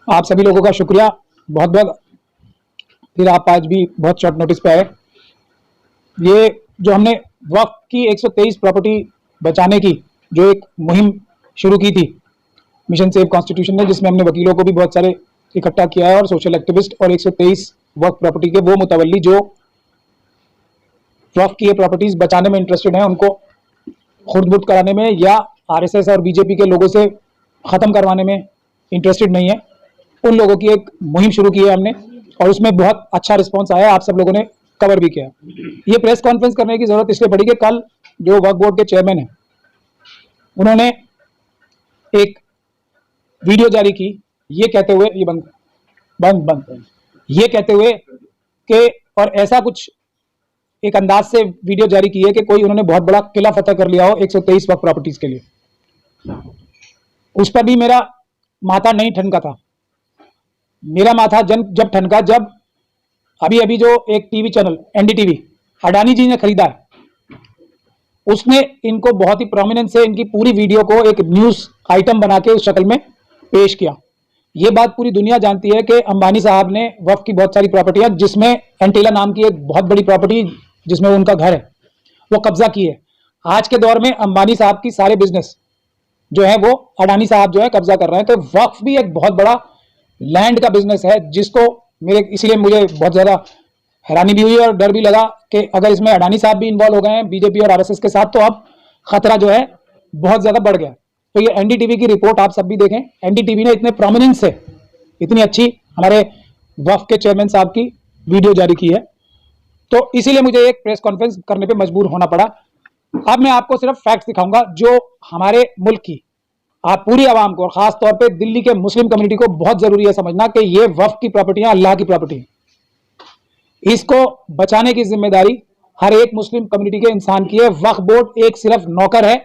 आप सभी लोगों का शुक्रिया बहुत बहुत। फिर आप आज भी बहुत शॉर्ट नोटिस पे आए। ये जो हमने वक्फ की 123 प्रॉपर्टी बचाने की जो एक मुहिम शुरू की थी मिशन सेव कॉन्स्टिट्यूशन ने, जिसमें हमने वकीलों को भी बहुत सारे इकट्ठा किया है और सोशल एक्टिविस्ट और 123 वक्फ प्रॉपर्टी के वो मुतवल्ली जो वक्फ की ये प्रॉपर्टीज बचाने में इंटरेस्टेड हैं, उनको खुर्द-बुर्द कराने में या आरएसएस और बीजेपी के लोगों से ख़त्म करवाने में इंटरेस्टेड नहीं है, उन लोगों की एक मुहिम शुरू की है हमने और उसमें बहुत अच्छा रिस्पांस आया। आप सब लोगों ने कवर भी किया। ये प्रेस कॉन्फ्रेंस करने की ज़रूरत इसलिए पड़ी कि कल जो वक्फ बोर्ड के चेयरमैन हैं उन्होंने एक वीडियो जारी की ये कहते हुए, ये बंद ये कहते हुए कि, और ऐसा कुछ एक अंदाज से वीडियो जारी की है कि कोई उन्होंने बहुत बड़ा किला फतह कर लिया हो 123 वक्फ प्रॉपर्टीज के लिए। उस पर भी मेरा माथा नहीं ठनका था। मेरा माथा जब ठनका जब अभी जो एक टीवी चैनल एनडीटीवी अडानी जी ने खरीदा है, उसने इनको बहुत ही प्रोमिनेंस से इनकी पूरी वीडियो को एक न्यूज आइटम बना के उस शक्ल में पेश किया। ये बात पूरी दुनिया जानती है कि अंबानी साहब ने वक्फ की बहुत सारी प्रॉपर्टियां, जिसमें एंटीला नाम की एक बहुत बड़ी प्रॉपर्टी जिसमें उनका घर है, वो कब्जा की है। आज के दौर में अंबानी साहब की सारे बिजनेस जो है वो अडानी साहब जो है कब्जा कर रहे हैं। तो वक्फ भी एक बहुत बड़ा लैंड का बिजनेस है, जिसको इसीलिए मुझे बहुत ज्यादा हैरानी भी हुई और डर भी लगा कि अगर इसमें अडानी साहब भी इन्वॉल्व हो गए हैं बीजेपी और आरएसएस के साथ, तो अब खतरा जो है बहुत ज्यादा बढ़ गया। तो ये एनडीटीवी की रिपोर्ट आप सब भी देखें। एनडीटीवी ने इतने प्रोमिनेंस से इतनी अच्छी हमारे वक्फ के चेयरमैन साहब की वीडियो जारी की है, तो इसीलिए मुझे एक प्रेस कॉन्फ्रेंस करने पे मजबूर होना पड़ा। अब मैं आपको सिर्फ फैक्ट्स दिखाऊंगा जो हमारे मुल्क की आप पूरी आवाम को और खास तौर पे दिल्ली के मुस्लिम कम्युनिटी को बहुत जरूरी है समझना कि ये वक्फ की प्रॉपर्टियां अल्लाह की प्रॉपर्टी है। इसको बचाने की जिम्मेदारी हर एक मुस्लिम कम्युनिटी के इंसान की है। वक्फ बोर्ड एक सिर्फ नौकर है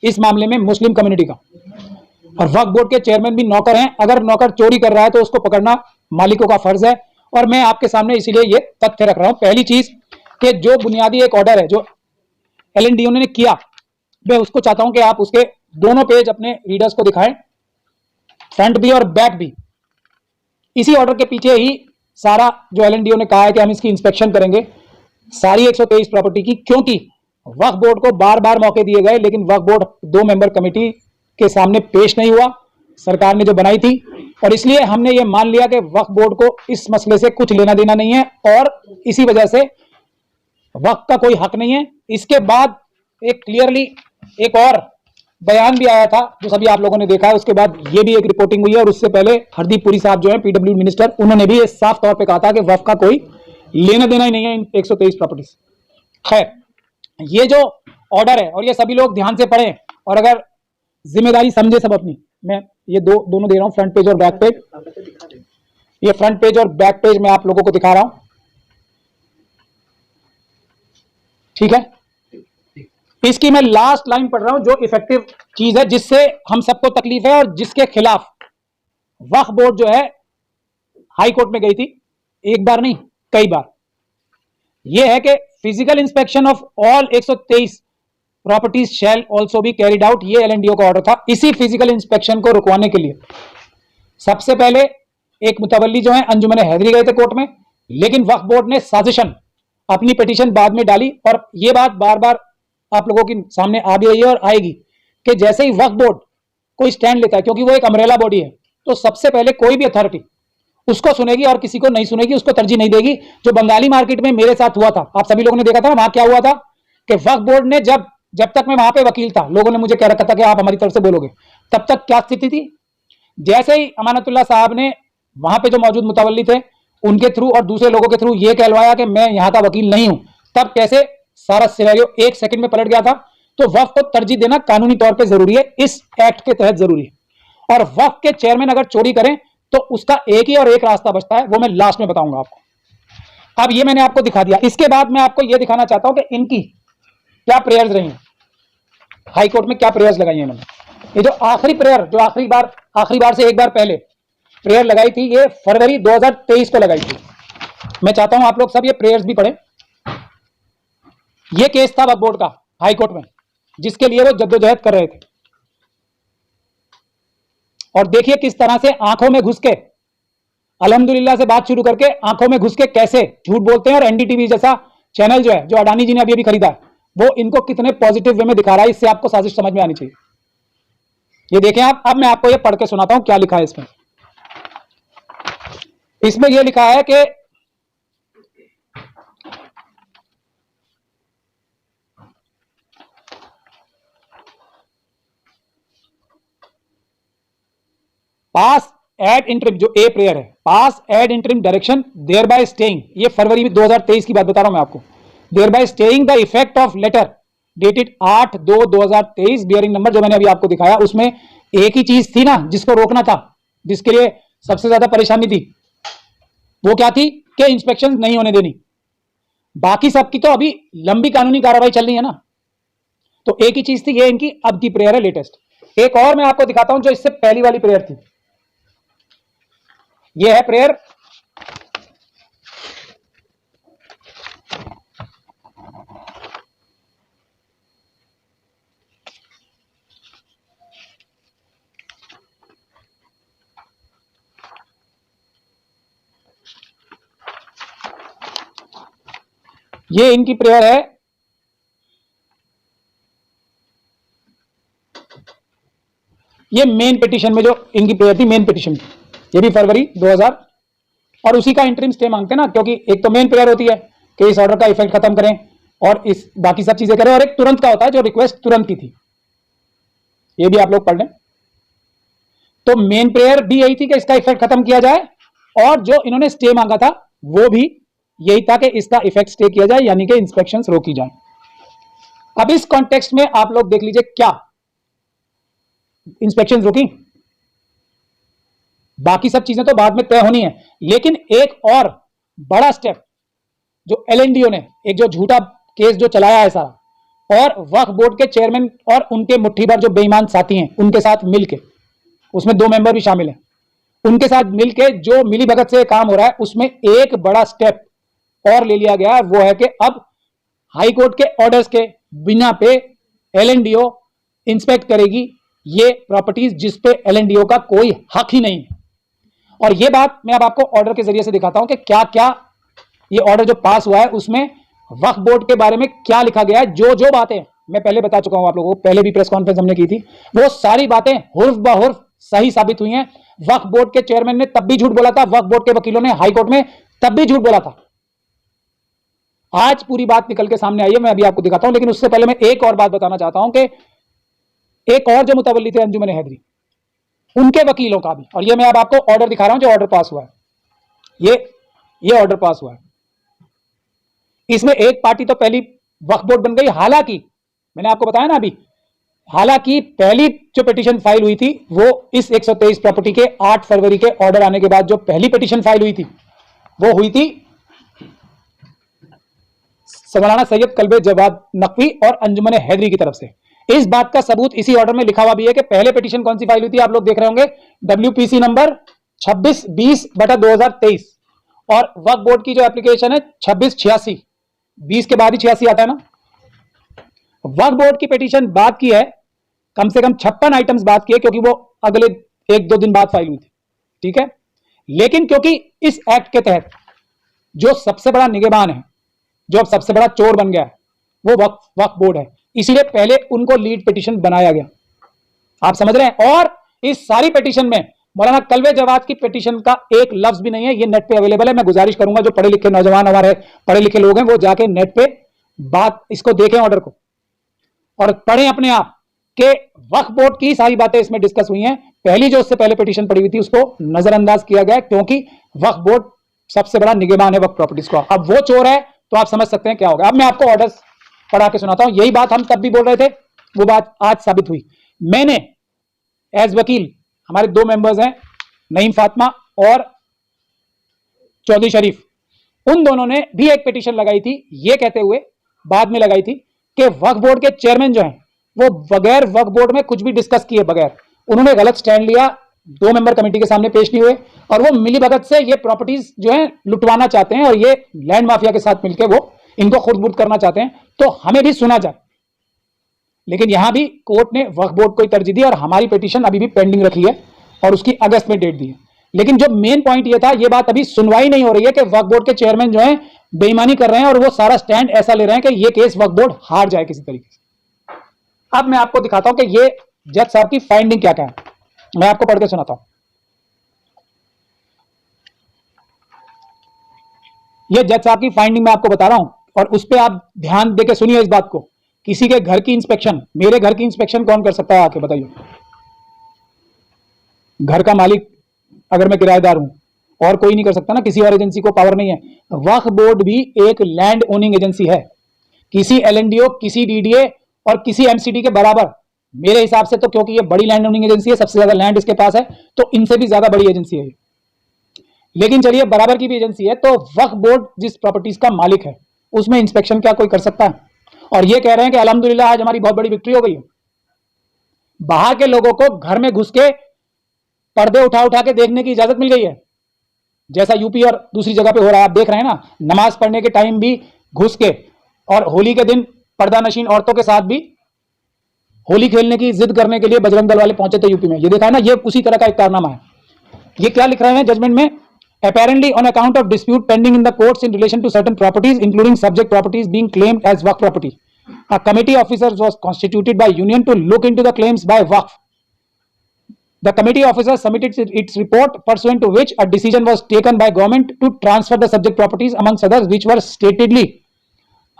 इस मामले में मुस्लिम कम्युनिटी का, और वक्फ बोर्ड के चेयरमैन भी नौकर हैं। अगर नौकर चोरी कर रहा है तो उसको पकड़ना मालिकों का फर्ज है। और मैं आपके सामने इसीलिए ये तथ्य रख रहा हूं। पहली चीज कि जो बुनियादी एक ऑर्डर है जो एलएनडीओ ने किया, मैं उसको चाहता हूं कि आप उसके दोनों पेज अपने रीडर्स को दिखाएं, फ्रंट भी और बैक भी। इसी ऑर्डर के पीछे ही सारा जो एलएनडीओ ने कहा है कि हम इसकी इंस्पेक्शन करेंगे सारी 123 प्रॉपर्टी की, क्योंकि वक्फ बोर्ड को बार बार मौके दिए गए लेकिन वक्फ बोर्ड 2 मेंबर कमेटी के सामने पेश नहीं हुआ, सरकार ने जो बनाई थी। और इसलिए हमने ये मान लिया कि वक्फ बोर्ड को इस मसले से कुछ लेना देना नहीं है और इसी वजह से वक्फ का कोई हक नहीं है। इसके बाद एक क्लियरली एक और बयान भी आया था जो सभी आप लोगों ने देखा है। उसके बाद ये भी एक रिपोर्टिंग हुई है और उससे पहले हरदीप पुरी साहब जो है पीडब्ल्यू मिनिस्टर, उन्होंने भी साफ तौर पे कहा था कि वक्फ का कोई लेना देना ही नहीं है इन 123 प्रॉपर्टीज। खैर, ये जो ऑर्डर है और ये सभी लोग ध्यान से पढ़ें और अगर जिम्मेदारी समझे सब अपनी, मैं ये दोनों दे रहा हूं, फ्रंट पेज और बैक पेज। ये फ्रंट पेज और बैक पेज मैं आप लोगों को दिखा रहा हूं, ठीक है। इसकी मैं लास्ट लाइन पढ़ रहा हूं जो इफेक्टिव चीज है, जिससे हम सबको तकलीफ है और जिसके खिलाफ वक्फ बोर्ड जो है हाई कोर्ट में गई थी, एक बार नहीं कई बार। यह है कि physical inspection of all 123 properties shell also be carried out. ये एलएनडीओ का ऑर्डर था। इसी फिजिकल इंस्पेक्शन को रुकवाने के लिए सबसे पहले एक मुतवल्ली जो है अंजुमन हैदरी गए थे कोर्ट में, लेकिन वक्फ बोर्ड ने साजिशन अपनी पिटीशन बाद में डाली। और यह बात बार बार आप लोगों के सामने आ भी रही है और आएगी कि जैसे ही वक्फ बोर्ड कोई स्टैंड लेता है, क्योंकि वो एक अम्ब्रेला बॉडी है, तो सबसे पहले कोई भी अथॉरिटी उसको सुनेगी और किसी को नहीं सुनेगी, उसको तरजीह नहीं देगी। जो बंगाली मार्केट में मेरे साथ हुआ था, आप सभी लोगों ने देखा था वहां क्या हुआ था कि वक्फ बोर्ड ने जब तक मैं वहां पे वकील था, लोगों ने मुझे कह रखा था कि आप हमारी तरफ से बोलोगे, तब तक क्या स्थिति थी। जैसे ही अमानतुल्लाह साहब ने वहां पे जो मौजूद मुतवल्ली थे उनके थ्रू और दूसरे लोगों के थ्रू ये कहलवाया कि मैं यहां का वकील नहीं हूं, तब कैसे सारा सिनेरियो 1 सेकंड में पलट गया था। तो वक्फ को तरजीह देना कानूनी तौर पे जरूरी है, इस एक्ट के तहत जरूरी है। और वक्फ के चेयरमैन अगर चोरी करें तो उसका एक ही और एक रास्ता बचता है, वो मैं लास्ट में बताऊंगा आपको। अब ये मैंने आपको दिखा दिया। इसके बाद मैं आपको ये दिखाना चाहता हूं कि इनकी क्या प्रेयर्स रही हैं, हाई कोर्ट में क्या प्रेयर्स लगाई हैं इन्होंने। ये जो आखिरी प्रेयर, जो आखिरी बार से एक बार पहले प्रेयर लगाई थी, ये फरवरी 2023 को लगाई थी। मैं चाहता हूं आप लोग सब ये प्रेयर्स भी पढ़ें। ये केस था वक्फ बोर्ड का हाई कोर्ट में, जिसके लिए वो जद्दोजहद कर रहे थे। और देखिए किस तरह से आंखों में घुस के, अल्हम्दुलिल्लाह से बात शुरू करके आंखों में घुस के कैसे झूठ बोलते हैं। और एनडीटीवी जैसा चैनल जो है, जो अडानी जी ने अभी अभी खरीदा है, वो इनको कितने पॉजिटिव वे में दिखा रहा है। इससे आपको साजिश समझ में आनी चाहिए। ये देखें आप, अब मैं आपको ये पढ़ के सुनाता हूं क्या लिखा है इसमें। इसमें यह लिखा है कि पास एड इंटरिम, जो ए प्रेयर है, pass ad interim direction there bye staying, ये फरवरी 2023 की बात बता रहा हूं मैं आपको। There bye staying the effect of letter dated 8/2/2023 bearing number, जो मैंने अभी आपको दिखाया, उसमें एक ही चीज थी ना जिसको रोकना था, जिसके लिए सबसे ज्यादा परेशानी थी, वो क्या थी कि इंस्पेक्शन नहीं होने देनी। बाकी सबकी तो अभी लंबी कानूनी कार्रवाई चल रही है ना, तो एक ही चीज थी, ये इनकी अब की प्रेयर है लेटेस्ट। एक और मैं आपको दिखाता हूं जो इससे पहली वाली प्रेयर थी। ये है प्रेयर, ये इनकी प्रेयर है। ये मेन पिटीशन में जो इनकी प्रेयर थी, मेन पिटीशन, ये भी फरवरी 2000, और उसी का इंटरिम स्टे मांगते हैं ना, क्योंकि एक तो मेन प्रेयर होती है कि इस ऑर्डर का इफेक्ट खत्म करें और इस बाकी सब चीजें करें, और एक तुरंत का होता है जो रिक्वेस्ट तुरंत की थी, ये भी आप लोग पढ़ लें। तो मेन प्रेयर भी यही थी कि इसका इफेक्ट खत्म किया जाए, और जो इन्होंने स्टे मांगा था वो भी यही था कि इसका इफेक्ट स्टे किया जाए, यानी कि इंस्पेक्शंस रोकी जाए। अब इस कॉन्टेक्स्ट में आप लोग देख लीजिए, क्या इंस्पेक्शंस रुकी? बाकी सब चीजें तो बाद में तय होनी है, लेकिन एक और बड़ा स्टेप जो एलएनडीओ ने, एक जो झूठा केस जो चलाया है सारा, और वक्फ बोर्ड के चेयरमैन और उनके मुट्ठी भर जो बेईमान साथी हैं उनके साथ मिलके, उसमें 2 मेंबर भी शामिल हैं, उनके साथ मिलके जो मिलीभगत से काम हो रहा है, उसमें एक बड़ा स्टेप और ले लिया गया है। वो है कि अब हाई कोर्ट के ऑर्डर्स के बिना पे एलएनडीओ इंस्पेक्ट करेगी ये प्रॉपर्टीज जिस पे एलएनडीओ का कोई हक ही नहीं है। और ये बात मैं अब आपको ऑर्डर के जरिए से दिखाता हूं कि क्या क्या ये ऑर्डर जो पास हुआ है उसमें वक्फ बोर्ड के बारे में क्या लिखा गया है। जो जो बातें मैं पहले बता चुका हूं आप लोगों को, पहले भी प्रेस कॉन्फ्रेंस हमने की थी, वो सारी बातें हुर्फ बहुर्फ सही साबित हुई हैं। वक्फ बोर्ड के चेयरमैन ने तब भी झूठ बोला था, वक्फ बोर्ड के वकीलों ने हाई कोर्ट में तब भी झूठ बोला था। आज पूरी बात निकल के सामने आई है, मैं अभी आपको दिखाता हूं। लेकिन उससे पहले मैं एक और बात बताना चाहता हूं कि एक और जो मुतवल्ली थे अंजुमन हैदरी, उनके वकीलों का भी, और ये मैं अब आपको ऑर्डर दिखा रहा हूं जो ऑर्डर पास हुआ है, ये ऑर्डर पास हुआ है। इसमें एक पार्टी तो पहली वक्फ बोर्ड बन गई, हालांकि मैंने आपको बताया ना अभी, हालांकि पहली जो पिटीशन फाइल हुई थी वो इस 123 प्रॉपर्टी के 8 फरवरी के ऑर्डर आने के बाद जो पहली पिटीशन फाइल हुई थी वो हुई थी मौलाना सैयद कल्बे जवाद नकवी और अंजुमन हैदरी की तरफ से। इस बात का सबूत इसी ऑर्डर में लिखा हुआ भी है कि पहले पिटीशन कौन सी फाइल हुई थी, आप लोग देख रहे होंगे, WPC नंबर 2620/2023, और वक्फ बोर्ड की जो एप्लीकेशन है 2686, 20 के बाद ही 86 आता है ना। वक्फ बोर्ड की पिटीशन बात की है, कम से कम 56 आइटम्स बात की है, क्योंकि वो अगले 1-2 दिन बाद फाइल हुई थी, ठीक है। लेकिन क्योंकि इस एक्ट के तहत जो सबसे बड़ा निगहबान है, जो अब सबसे बड़ा चोर बन गया है, वो वक्फ बोर्ड है, इसीलिए पहले उनको लीड पिटीशन बनाया गया। आप समझ रहे हैं। और इस सारी पिटीशन में मौलाना कल्बे जवाद की पिटीशन का एक लफ्ज भी नहीं है। ये नेट पे अवेलेबल है। मैं गुजारिश करूंगा जो पढ़े लिखे नौजवान हमारे पढ़े लिखे लोग हैं वो जाके नेट पे बात इसको देखें, ऑर्डर को, और पढ़ें अपने आप कि वक्फ बोर्ड की सारी बातें इसमें डिस्कस हुई हैं। पहली जो उससे पहले पिटीशन पड़ी हुई थी उसको नजरअंदाज किया गया, क्योंकि वक्फ बोर्ड सबसे बड़ा निगहबान है वक्फ प्रॉपर्टीज का। अब वो चोर है तो आप समझ सकते हैं क्या होगा। अब मैं आपको ऑर्डर्स पढ़ा के सुनाता हूं। यही बात हम तब भी बोल रहे थे, वो बात आज साबित हुई। मैंने एज वकील, हमारे 2 मेंबर्स हैं, नईम फातिमा और चौधरी शरीफ, उन दोनों ने भी एक पिटीशन लगाई थी, ये कहते हुए बाद में लगाई थी कि वक्फ बोर्ड के चेयरमैन जो हैं वो बगैर वक्फ बोर्ड में कुछ भी डिस्कस किए बगैर उन्होंने गलत स्टैंड लिया, 2 मेंबर कमेटी के सामने पेश नहीं हुए, और वो मिलीभगत से ये प्रॉपर्टीज जो है लुटवाना चाहते हैं, और ये लैंड माफिया के साथ मिलकर वो इनको खुर्द-बुर्द करना चाहते हैं। तो हमें भी सुना जाए। लेकिन यहां भी कोर्ट ने वक्फ बोर्ड को ही तरजीह दी, और हमारी पिटीशन अभी भी पेंडिंग रखी है। और उसकी अगस्त में डेट दी है। लेकिन जो मेन पॉइंट ये था, ये बात अभी सुनवाई नहीं हो रही है कि वक्फ बोर्ड के चेयरमैन जो है बेईमानी कर रहे हैं और वो सारा स्टैंड ऐसा ले रहे हैं कि ये केस वक्फ बोर्ड हार जाए किसी तरीके से। अब मैं आपको दिखाता हूं कि ये जज साहब की फाइंडिंग क्या क्या है, मैं आपको पढ़ के सुनाता हूं। ये जज साहब की फाइंडिंग मैं आपको बता रहा हूं और उस पर आप ध्यान देके सुनिए इस बात को। किसी के घर की इंस्पेक्शन, मेरे घर की इंस्पेक्शन कौन कर सकता है आके बताइए? घर का मालिक अगर मैं किराएदार हूं, और कोई नहीं कर सकता ना, किसी और एजेंसी को पावर नहीं है। वक्फ बोर्ड भी एक लैंड ओनिंग एजेंसी है, किसी एलएनडीओ, किसी डीडीए और किसी एमसीडी के बराबर मेरे हिसाब से। तो क्योंकि ये बड़ी लैंड ओनिंग एजेंसी है, सबसे ज्यादा लैंड इसके पास है, तो इनसे भी ज्यादा बड़ी एजेंसी है ये। लेकिन चलिए बराबर की भी एजेंसी है, तो वक्फ बोर्ड जिस प्रॉपर्टीज का मालिक है उसमें इंस्पेक्शन क्या कोई कर सकता है? और ये कह रहे हैं कि अल्हम्दुलिल्लाह आज हमारी बहुत बड़ी विक्ट्री हो गई है। बाहर के लोगों को घर में घुस के पर्दे उठा उठा के देखने की इजाजत मिल गई है, जैसा यूपी और दूसरी जगह पे हो रहा है। आप देख रहे हैं ना, नमाज पढ़ने के टाइम भी घुस के, और होली के दिन पर्दा नशीन औरतों के साथ भी होली खेलने की जिद करने के लिए बजरंग दल वाले पहुंचे थे यूपी में। ये देखा है ना, ये उसी तरह का एक कारनामा है। ये क्या लिख रहे हैं जजमेंट में? Apparently, on account of dispute pending in the courts in relation to certain properties, including subject properties being claimed as Waqf property, a committee officer was constituted by union to look into the claims by Waqf. The committee officer submitted its report, pursuant to which a decision was taken by government to transfer the subject properties amongst others, which were statedly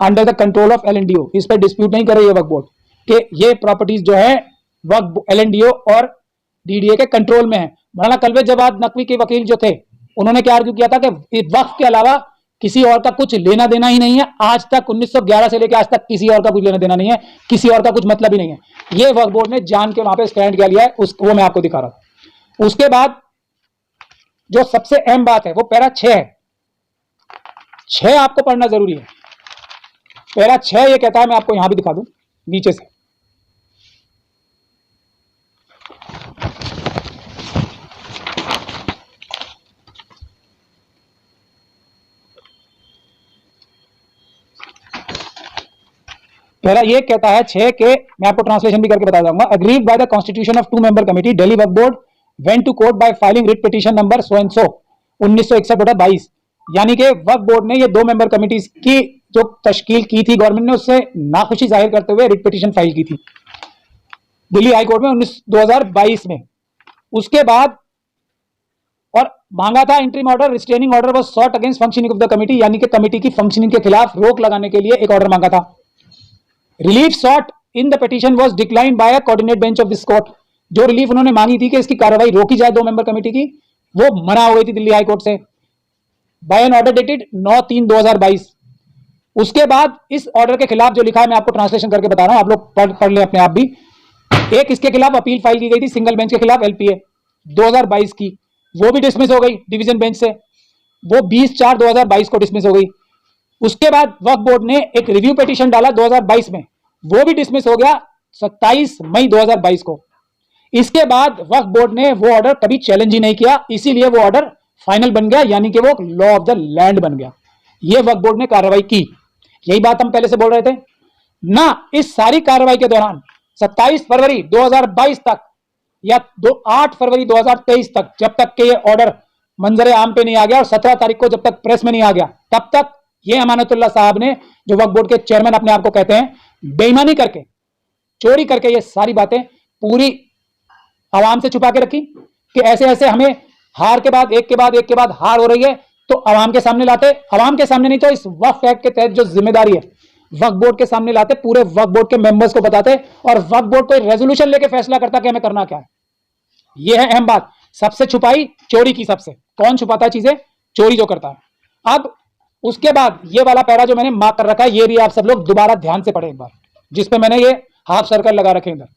under the control of LNDO. इस पर dispute नहीं कर रही है वक्फ board कि ये properties जो है वक्फ LNDO और DDA के कंट्रोल में है। मौलाना कल्बे जवाद नकवी के वकील जो थे, उन्होंने क्या आर्ग्यू किया था कि वक्फ के अलावा किसी और का कुछ लेना देना ही नहीं है। आज तक 1911 से लेकर आज तक किसी और का कुछ लेना देना नहीं है, किसी और का कुछ मतलब ही नहीं है। ये वक्फ बोर्ड ने जान के वहां पे स्टैंड क्या लिया है, वो मैं आपको दिखा रहा था। उसके बाद जो सबसे अहम बात है वो पैरा 6 है। 6 आपको पढ़ना जरूरी है। पैरा 6 ये कहता है, मैं आपको यहां भी दिखा दूं नीचे से। पहला ये कहता है 6 के, मैं आपको ट्रांसलेशन भी करके बता दूंगा। Agreed by the constitution of 2 member committee, Delhi Waqf board went to court by filing writ petition number so and so 1961/22। यानी कि वक्फ बोर्ड ने ये 2 मेंबर कमिटीज की जो तश्कील की थी गवर्नमेंट ने, उससे नाखुशी जाहिर करते हुए रिट पिटीशन फाइल की थी दिल्ली हाई कोर्ट में 2022 में। उसके बाद और मांगा था interim order, restraining order was sought against functioning of the committee, यानी कि कमिटी की फंक्शनिंग के खिलाफ रोक लगाने के लिए एक ऑर्डर मांगा था। Relief sought in the petition was declined by a coordinate bench of this court. जो रिलीफ उन्होंने मांगी थी कि इसकी कार्रवाई रोकी जाए 2 मेंबर कमेटी की, वो मना हो गई थी दिल्ली हाई कोर्ट से बाय एन ऑर्डर डेटेड 9/3/2022। उसके बाद इस ऑर्डर के खिलाफ जो लिखा है, मैं आपको ट्रांसलेशन करके बता रहा हूं, आप लोग पढ़ लें अपने आप भी। एक इसके खिलाफ अपील फाइल की गई थी सिंगल बेंच के खिलाफ LPA 2022 की, वो भी डिसमिस हो गई डिवीजन बेंच से, वो 20/4/2022 को डिसमिस हो गई। उसके बाद वक्फ बोर्ड ने एक रिव्यू पिटीशन डाला 2022 में, वो भी डिसमिस हो गया 27 मई 2022 को। इसके बाद वक्फ बोर्ड ने वो ऑर्डर कभी चैलेंज ही नहीं किया, इसीलिए वो ऑर्डर फाइनल बन गया, यानी कि वो लॉ ऑफ द लैंड बन गया। ये वक्फ बोर्ड ने कार्रवाई की। यही बात हम पहले से बोल रहे थे ना। इस सारी कार्रवाई के दौरान 27 फरवरी 2022 तक या 8 फरवरी 2023 तक, जब तक के ये ऑर्डर मंजरे आम पे नहीं आ गया और 17 तारीख को जब तक प्रेस में नहीं आ गया, तब तक ये अमानतुल्लाह साहब ने, जो वक्फ बोर्ड के चेयरमैन अपने आप को कहते हैं, बेईमानी करके, चोरी करके ये सारी बातें पूरी आवाम से छुपा के रखी कि ऐसे ऐसे हमें हार के बाद एक के बाद एक के बाद हार हो रही है, तो आवाम के सामने लाते, आवाम के सामने नहीं तो इस वक्फ एक्ट के तहत जो जिम्मेदारी है वक्फ बोर्ड के सामने लाते, पूरे वक्फ बोर्ड के मेंबर्स को बताते, और वक्फ बोर्ड कोई रेजोल्यूशन लेके फैसला करता कि हमें करना क्या है। यह है अहम बात। सबसे छुपाई चोरी की, सबसे कौन छुपाता है चीजें? चोरी जो करता है। अब उसके बाद ये वाला पैरा जो मैंने मार्क कर रखा है, ये भी आप सब लोग दोबारा ध्यान से पढ़े एक बार, जिसपे मैंने ये हाफ सर्कल लगा रखे इधर।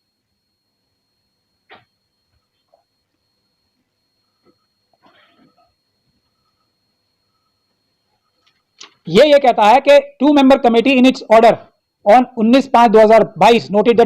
ये कहता है कि 2 member committee in its order on 19/5/2022 noted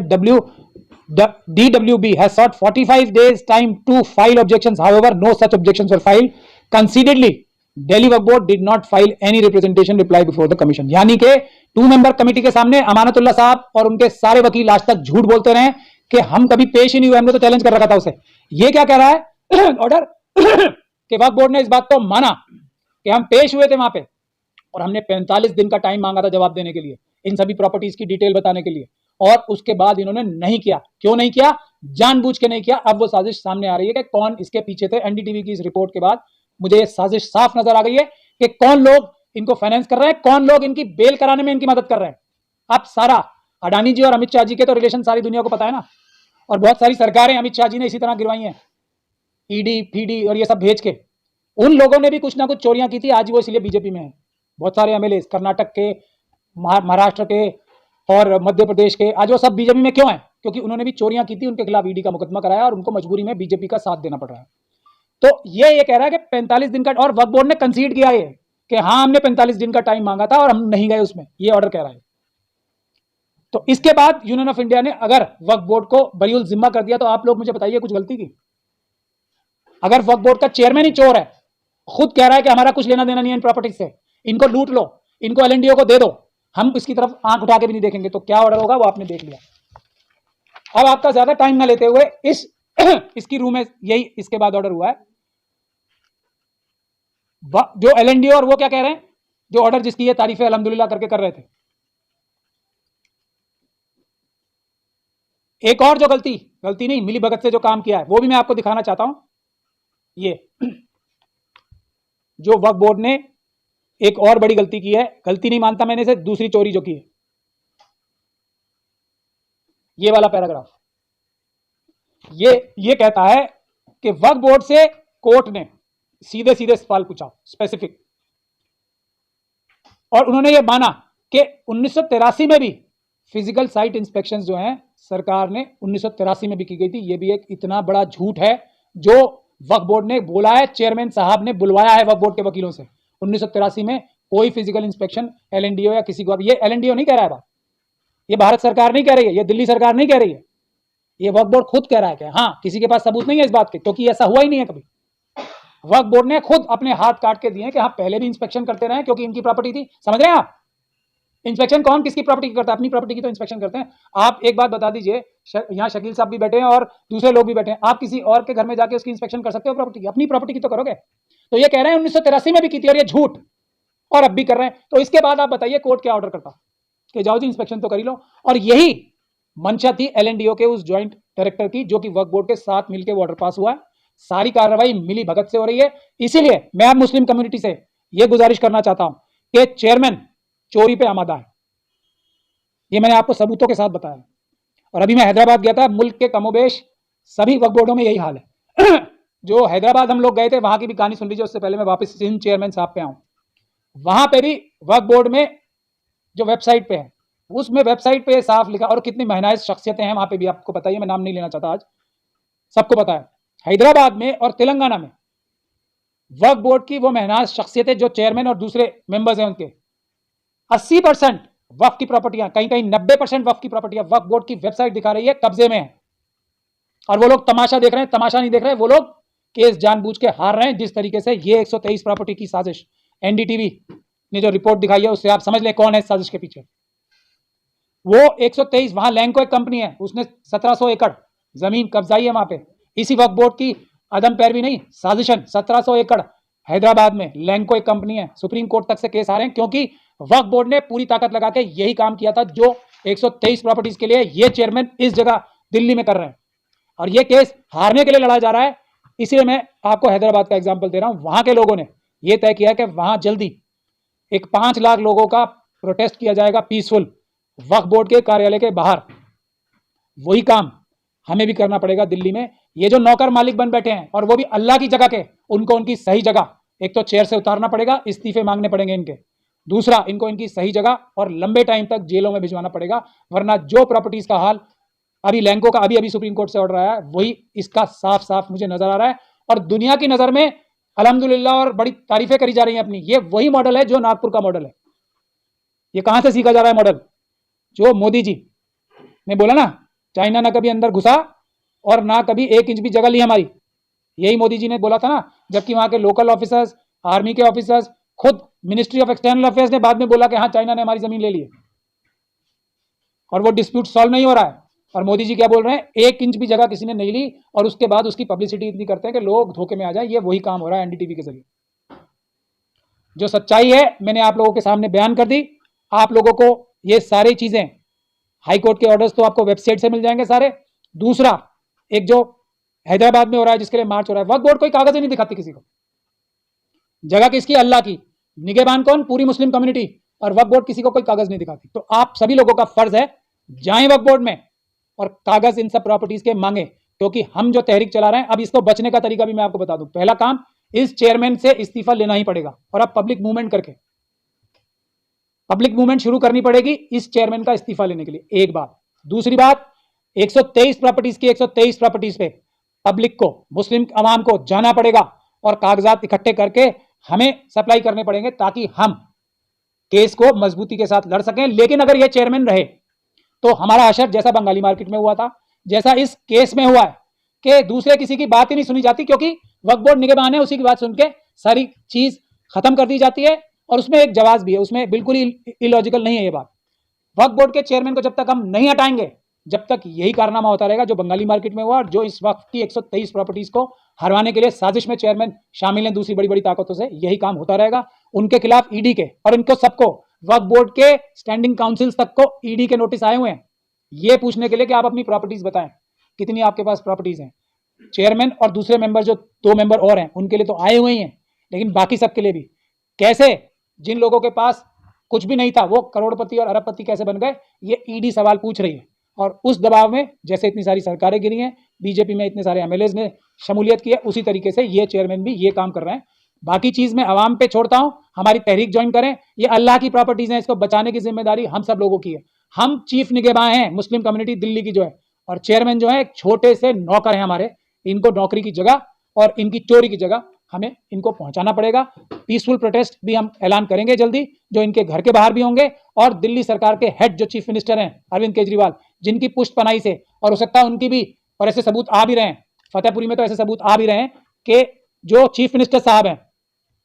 that DWB has sought 45 days time to file objections. However, no such objections were filed. Concededly, Delhi Waqf Board did not file any representation reply before the commission. यानी कि 2 member committee के सामने अमानतुल्लाह साहब और उनके सारे वकील आज तक झूठ बोलते रहे कि हम कभी पेश ही नहीं हुए, हमने तो चैलेंज कर रखा था उसे। ये क्या कह रहा है? ऑर्डर कि वक्फ बोर्ड ने इस बात को माना कि हम पेश हुए थे वहां पे और हमने 45 दिन का टाइम मांगा था जवाब देने के लिए, इन सभी प्रॉपर्टीज की डिटेल बताने के लिए, और उसके बाद इन्होंने नहीं किया। क्यों नहीं किया? जानबूझ के नहीं किया। अब वो साजिश सामने आ रही है कि कौन इसके पीछे थे। एनडीटीवी की इस रिपोर्ट के बाद मुझे ये साजिश साफ नजर आ गई है कि कौन लोग इनको फाइनेंस कर रहे हैं, कौन लोग इनकी बेल कराने में इनकी मदद कर रहे हैं। अब सारा अडानी जी और अमित शाह जी के तो रिलेशन सारी दुनिया को पता है ना, और बहुत सारी सरकारें अमित शाह जी ने इसी तरह गिरवाई हैं, ईडी फीडी और ये सब भेज के। उन लोगों ने भी कुछ ना कुछ चोरियां की थी, आज वो इसलिए बीजेपी में है। बहुत सारे एमएलए कर्नाटक के, महाराष्ट्र के और मध्य प्रदेश के, आज वो सब बीजेपी में क्यों है? क्योंकि उन्होंने भी चोरियां की थी, उनके खिलाफ ईडी का मुकदमा कराया और उनको मजबूरी में बीजेपी का साथ देना पड़ रहा है। तो ये कह रहा है कि 45 दिन का, और वक्फ बोर्ड ने कंसीड किया है कि हाँ हमने 45 दिन का टाइम मांगा था और हम नहीं गए उसमें, ये ऑर्डर कह रहा है। तो इसके बाद यूनियन ऑफ इंडिया ने अगर वक्फ बोर्ड को बरीउल जिम्मा कर दिया, तो आप लोग मुझे बताइए कुछ गलती की? अगर वक्फ बोर्ड का चेयरमैन ही चोर है, खुद कह रहा है कि हमारा कुछ लेना देना नहीं है इन प्रॉपर्टी से, इनको लूट लो, इनको एलएनडीओ को दे दो, हम इसकी तरफ आंख उठा के भी नहीं देखेंगे, तो क्या ऑर्डर होगा वो आपने देख लिया। अब आपका ज्यादा टाइम ना लेते हुए इसकी रूम में यही इसके बाद ऑर्डर हुआ है। जो एलएनडीओ और वो क्या कह रहे हैं, जो ऑर्डर जिसकी ये तारीफें अल्हम्दुलिल्लाह करके कर रहे थे, एक और जो गलती नहीं, मिली भगत से जो काम किया है वो भी मैं आपको दिखाना चाहता हूं। ये जो वक्फ बोर्ड ने एक और बड़ी गलती की है, गलती नहीं मानता मैंने इसे, दूसरी चोरी जो की है, ये वाला पैराग्राफ, ये कहता है कि वक्फ बोर्ड से कोर्ट ने सीधे सीधे सवाल पूछा स्पेसिफिक, और उन्होंने ये माना कि 1983 में भी फिजिकल साइट इंस्पेक्शंस जो हैं सरकार ने 1983 में भी की गई थी। ये भी एक इतना बड़ा झूठ है जो वक्फ बोर्ड ने बोला है, चेयरमैन साहब ने बुलवाया है वक्फ बोर्ड के वकीलों से। 1983 में कोई फिजिकल इंस्पेक्शन एलएनडीओ या किसी को, ये एलएनडीओ नहीं कह रहा है बात, ये भारत सरकार नहीं कह रही है, ये दिल्ली सरकार नहीं कह रही है, ये वक्फ बोर्ड खुद कह रहा है कि हाँ, किसी के पास सबूत नहीं है इस बात के, क्योंकि ऐसा हुआ ही नहीं है कभी। वक्फ बोर्ड ने खुद अपने हाथ काट के दिए कि हाँ पहले भी इंस्पेक्शन करते रहे क्योंकि इनकी प्रॉपर्टी थी। समझ रहे हैं आप? इंस्पेक्शन कौन किसकी प्रॉपर्टी की करता है? अपनी प्रॉपर्टी की तो इंस्पेक्शन करते हैं। आप एक बात बता दीजिए, यहाँ शकील साहब भी बैठे हैं और दूसरे लोग भी बैठे हैं, आप किसी और के घर में जाके उसकी इंस्पेक्शन कर सकते हो प्रॉपर्टी की? अपनी प्रॉपर्टी की तो करोगे। तो ये कह रहे हैं 1983 में भी की थी और ये झूठ, और अब भी कर रहे हैं। तो इसके बाद आप बताइए कोर्ट क्या ऑर्डर करता कि जाओ जी इंस्पेक्शन तो कर ही लो। और यही मंशा थी एलएनडीओ के उस ज्वाइंट डायरेक्टर की, जो कि वक्फ बोर्ड के साथ मिलकर ऑर्डर पास हुआ है। सारी कार्रवाई मिली भगत से हो रही है। इसीलिए मैं मुस्लिम कम्युनिटी से यह गुजारिश करना चाहता हूं कि चेयरमैन चोरी पे आमादा है। ये मैंने आपको सबूतों के साथ बताया। और अभी मैं हैदराबाद गया था, मुल्क के कमोबेश सभी वक्फ बोर्डों में यही हाल है। जो हैदराबाद हम लोग गए थे वहां की भी कहानी सुन लीजिए, उससे पहले मैं वापस सिंध चेयरमैन साहब पे आऊं। वहां पे भी वक्फ बोर्ड में जो वेबसाइट पे है, उसमें वेबसाइट पे साफ लिखा, और कितनी महनाइज शख्सियतें हैं वहां पे भी आपको पता ही है, मैं नाम नहीं लेना चाहता आज, सबको पता है। हैदराबाद में और तेलंगाना में वक्फ बोर्ड की वो महनाज शख्सियतें जो चेयरमैन और दूसरे मेंबर्स हैं, उनके 80% वक्फ की प्रॉपर्टियां, कहीं कहीं 90% वक्फ की प्रॉपर्टियां वक्फ बोर्ड की वेबसाइट दिखा रही है कब्जे में है। और वो लोग तमाशा देख रहे हैं, तमाशा नहीं देख रहे, वो लोग केस जानबूझ के हार रहे हैं। जिस तरीके से ये 123 प्रॉपर्टी की साजिश, एनडीटीवी ने जो रिपोर्ट दिखाई है उससे आप समझ लें कौन है इस साजिश के पीछे। वो 123, वहां लैंको एक कंपनी है, उसने 1700 एकड़ जमीन कब्जाई है वहां पे। इसी वक्फ बोर्ड की अदम पैरवी नहीं, साजिशन, 1700 एकड़ हैदराबाद में लैंको एक कंपनी है, सुप्रीम कोर्ट तक से केस आ रहे हैं, क्योंकि वक्फ बोर्ड ने पूरी ताकत लगा के यही काम किया था जो 123 प्रॉपर्टीज के लिए ये चेयरमैन इस जगह दिल्ली में कर रहे हैं। और ये केस हारने के लिए लड़ा जा रहा है। इसलिए मैं आपको हैदराबाद का एग्जाम्पल दे रहा हूं। वहां के लोगों ने यह तय किया कि वहां जल्दी एक 5 लाख लोगों का प्रोटेस्ट किया जाएगा, पीसफुल, वक्फ बोर्ड के कार्यालय के बाहर। वही काम हमें भी करना पड़ेगा दिल्ली में। ये जो नौकर मालिक बन बैठे हैं, और वो भी अल्लाह की जगह के, उनको उनकी सही जगह, एक तो चेयर से उतारना पड़ेगा, इस्तीफे मांगने पड़ेंगे इनके, दूसरा इनको इनकी सही जगह और लंबे टाइम तक जेलों में भिजवाना पड़ेगा। वरना जो प्रॉपर्टीज का हाल अभी लैंको का अभी सुप्रीम कोर्ट से ऑर्डर आया है, वही इसका साफ साफ मुझे नजर आ रहा है। और दुनिया की नजर में अल्हम्दुलिल्लाह और बड़ी तारीफें करी जा रही हैं अपनी। ये वही मॉडल है जो नागपुर का मॉडल है। ये कहां से सीखा जा रहा है मॉडल? जो मोदी जी ने बोला ना, चाइना ना कभी अंदर घुसा और ना कभी 1 इंच भी जगह ली हमारी। यही मोदी जी ने बोला था ना, जबकि वहां के लोकल ऑफिसर्स, आर्मी के ऑफिसर्स, खुद मिनिस्ट्री ऑफ एक्सटर्नल अफेयर्स ने बाद में बोला कि हाँ चाइना ने हमारी जमीन ले ली है और वो डिस्प्यूट सॉल्व नहीं हो रहा है। और मोदी जी क्या बोल रहे हैं, 1 इंच भी जगह किसी ने नहीं ली और उसके बाद उसकी पब्लिसिटी इतनी करते हैं कि लोग धोखे में आ जाए। ये वही काम हो रहा है एनडीटीवी के जरिए। जो सच्चाई है मैंने आप लोगों के सामने बयान कर दी। आप लोगों को ये सारी चीजें, हाई कोर्ट के ऑर्डर्स तो आपको वेबसाइट से मिल जाएंगे सारे। दूसरा, एक जो हैदराबाद में हो रहा है जिसके लिए मार्च हो रहा है, वक्फ बोर्ड कोई कागज ही नहीं दिखाती किसी को। जगह किसकी? अल्लाह की। निगहबान कौन? पूरी मुस्लिम कम्युनिटी। और वक्फ बोर्ड किसी को कोई कागज नहीं दिखाती। तो आप सभी लोगों का फर्ज है जाएं वक्फ बोर्ड में और कागज इन सब प्रॉपर्टीज के मांगे, क्योंकि हम जो तहरीक चला रहे हैं, अब इसको बचने का तरीका भी मैं आपको बता दूं। पहला काम, इस चेयरमैन से इस्तीफा लेना ही पड़ेगा और अब पब्लिक मूवमेंट करके पब्लिक मूवमेंट शुरू करनी पड़ेगी इस चेयरमैन का इस्तीफा लेने के लिए। एक बात। दूसरी बात, 123 प्रॉपर्टीज की 123 प्रॉपर्टीज पे पब्लिक को, मुस्लिम अवाम को जाना पड़ेगा और कागजात इकट्ठे करके हमें सप्लाई करने पड़ेंगे ताकि हम केस को मजबूती के साथ लड़ सकें। लेकिन अगर यह चेयरमैन रहे तो हमारा हशर जैसा बंगाली मार्केट में हुआ था, जैसा इस केस में हुआ है कि दूसरे किसी की बात ही नहीं सुनी जाती, क्योंकि वक्फ बोर्ड निगहबान है, उसी की बात सुन के सारी चीज खत्म कर दी जाती है। और उसमें एक जवाब भी है, उसमें बिल्कुल ही इलॉजिकल नहीं है ये बात। वक्फ बोर्ड के चेयरमैन को जब तक हम नहीं हटाएंगे, जब तक यही कारनामा होता रहेगा जो बंगाली मार्केट में हुआ और जो इस वक्त की 123 प्रॉपर्टीज को हरवाने के लिए साजिश में चेयरमैन शामिल हैं दूसरी बड़ी बड़ी ताकतों से। यही काम होता रहेगा। उनके खिलाफ ईडी के और इनको सबको, वक्फ बोर्ड के स्टैंडिंग काउंसिल तक को ईडी के नोटिस आए हुए हैं ये पूछने के लिए कि आप अपनी प्रॉपर्टीज बताएं, कितनी आपके पास प्रॉपर्टीज हैं। चेयरमैन और दूसरे मेंबर, जो 2 मेंबर और हैं, उनके लिए तो आए हुए ही हैं, लेकिन बाकी सबके लिए भी कैसे, जिन लोगों के पास कुछ भी नहीं था वो करोड़पति और अरबपति कैसे बन गए, ये ईडी सवाल पूछ रही है। और उस दबाव में जैसे इतनी सारी सरकारें गिरी हैं, बीजेपी में इतने सारे एमएलएज ने शमूलियत की है, उसी तरीके से ये चेयरमैन भी ये काम कर रहे हैं। बाकी चीज मैं आवाम पे छोड़ता हूं, हमारी तहरीक ज्वाइन करें। ये अल्लाह की प्रॉपर्टीज हैं, इसको बचाने की जिम्मेदारी हम सब लोगों की है। हम चीफ निगहबान हैं मुस्लिम कम्युनिटी दिल्ली की जो है, और चेयरमैन जो है एक छोटे से नौकर हैं हमारे। इनको नौकरी की जगह और इनकी चोरी की जगह हमें इनको पहुंचाना पड़ेगा। पीसफुल प्रोटेस्ट भी हम ऐलान करेंगे जल्दी, जो इनके घर के बाहर भी होंगे। और दिल्ली सरकार के हेड जो चीफ मिनिस्टर हैं अरविंद केजरीवाल, जिनकी पुष्ट पनाही से, और हो सकता है उनकी भी, और ऐसे सबूत आ भी रहे हैं फतेहपुरी में, तो ऐसे सबूत आ भी रहे हैं कि जो चीफ मिनिस्टर साहब हैं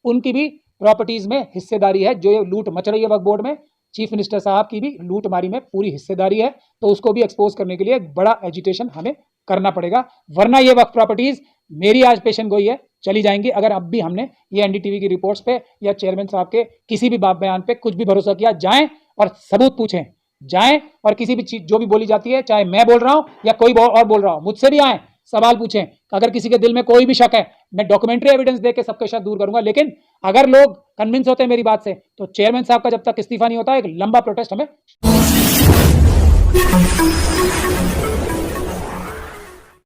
उनकी भी प्रॉपर्टीज में हिस्सेदारी है। जो ये लूट मच रही है वक्फ बोर्ड में, चीफ मिनिस्टर साहब की भी लूटमारी में पूरी हिस्सेदारी है। तो उसको भी एक्सपोज करने के लिए एक बड़ा एजिटेशन हमें करना पड़ेगा, वरना ये वक्फ प्रॉपर्टीज मेरी आज पेशन गोई है चली जाएंगी। अगर अब भी हमने ये एनडीटीवी की रिपोर्ट्स पे या चेयरमैन साहब के किसी भी बात बयान पे कुछ भी भरोसा किया, जाएं और सबूत पूछें, जाएं और किसी भी चीज जो भी बोली जाती है, चाहे मैं बोल रहा हूं या कोई और बोल रहा हूं, मुझसे भी आए, सवाल पूछें। अगर किसी के दिल में कोई भी शक है, मैं डॉक्यूमेंट्री एविडेंस देके सबके शक दूर करूंगा। लेकिन अगर लोग कन्विंस होते हैं मेरी बात से, तो चेयरमैन साहब का जब तक इस्तीफा नहीं होता, एक लंबा प्रोटेस्ट हमें